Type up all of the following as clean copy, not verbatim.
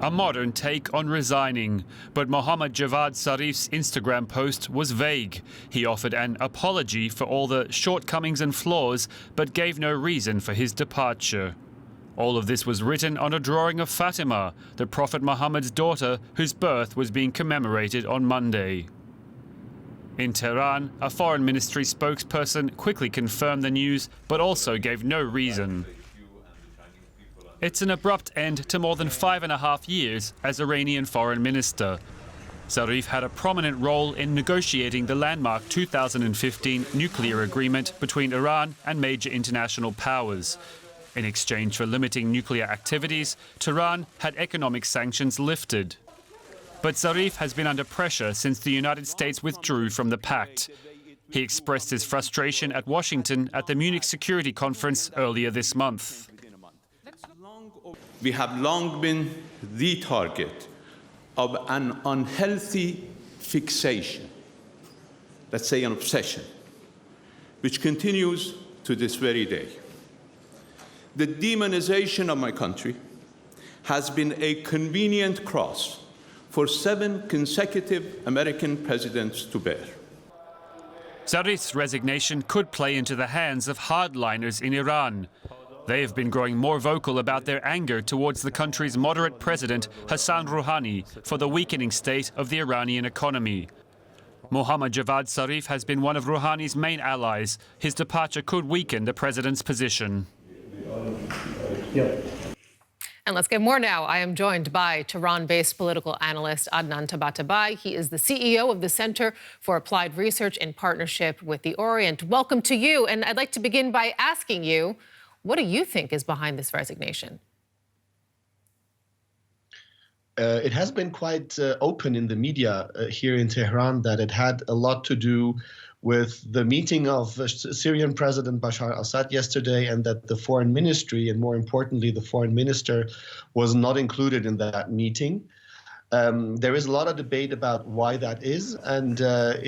A modern take on resigning. But Mohammad Javad Zarif's Instagram post was vague. He offered an apology for all the shortcomings and flaws, but gave no reason for his departure. All of this was written on a drawing of Fatima, the Prophet Muhammad's daughter, whose birth was being commemorated on Monday. In Tehran, a foreign ministry spokesperson quickly confirmed the news, but also gave no reason. It's an abrupt end to more than 5.5 years as Iranian foreign minister. Zarif had a prominent role in negotiating the landmark 2015 nuclear agreement between Iran and major international powers. In exchange for limiting nuclear activities, Tehran had economic sanctions lifted. But Zarif has been under pressure since the United States withdrew from the pact. He expressed his frustration at Washington at the Munich Security Conference earlier this month. We have long been the target of an unhealthy fixation, let's say an obsession, which continues to this very day. The demonization of my country has been a convenient cross for 7 consecutive American presidents to bear. Zarif's resignation could play into the hands of hardliners in Iran. They have been growing more vocal about their anger towards the country's moderate president, Hassan Rouhani, for the weakening state of the Iranian economy. Mohammad Javad Zarif has been one of Rouhani's main allies. His departure could weaken the president's position. And let's get more now. I am joined by Tehran-based political analyst Adnan Tabatabai. He is the CEO of the Center for Applied Research in partnership with the Orient. Welcome to you. And I'd like to begin by asking you, what do you think is behind this resignation? It has been quite open in the media here in Tehran that it had a lot to do with the meeting of Syrian President Bashar Assad yesterday, and that the foreign ministry, and more importantly, the foreign minister, was not included in that meeting. There is a lot of debate about why that is, and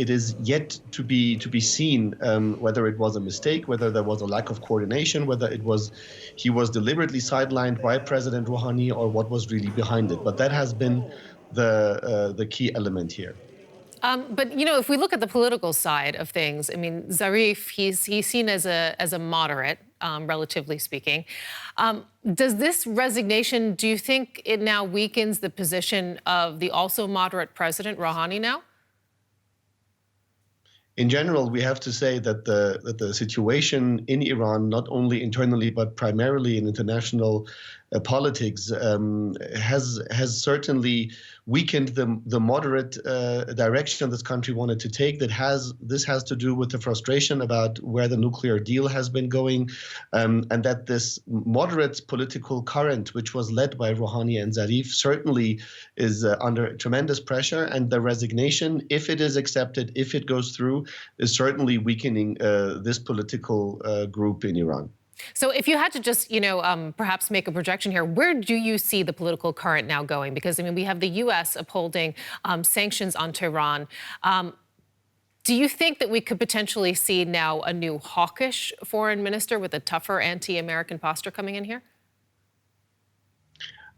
it is yet to be seen whether it was a mistake, whether there was a lack of coordination, whether he was deliberately sidelined by President Rouhani, or what was really behind it. But that has been the key element here. But, you know, if we look at the political side of things, I mean, Zarif, he's seen as a moderate, relatively speaking. Does this resignation, do you think it now weakens the position of the also moderate President Rouhani now? In general, we have to say that the situation in Iran, not only internally but primarily in international politics, has certainly weakened the moderate direction this country wanted to take. This has to do with the frustration about where the nuclear deal has been going, and that this moderate political current, which was led by Rouhani and Zarif, certainly is under tremendous pressure. And the resignation, if it is accepted, if it goes through, is certainly weakening this political group in Iran. So if you had to just, perhaps make a projection here, where do you see the political current now going? Because, I mean, we have the U.S. upholding sanctions on Tehran. Do you think that we could potentially see now a new hawkish foreign minister with a tougher anti-American posture coming in here?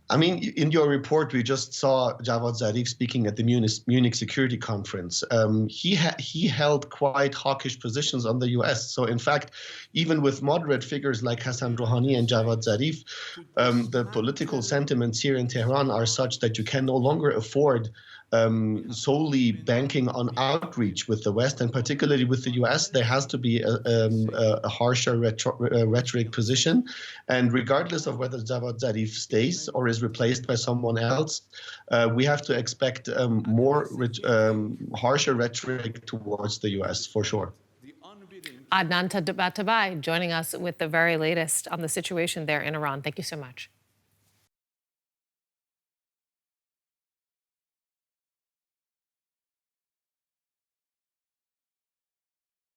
I mean, in your report, we just saw Javad Zarif speaking at the Munich Security Conference. He held quite hawkish positions on the U.S. So, in fact, even with moderate figures like Hassan Rouhani and Javad Zarif, the political sentiments here in Tehran are such that you can no longer afford solely banking on outreach with the West, and particularly with the U.S. There has to be a harsher rhetoric position. And regardless of whether Javad Zarif stays or is replaced by someone else, we have to expect harsher rhetoric towards the U.S. for sure. Adnan Tabatabai joining us with the very latest on the situation there in Iran. Thank you so much.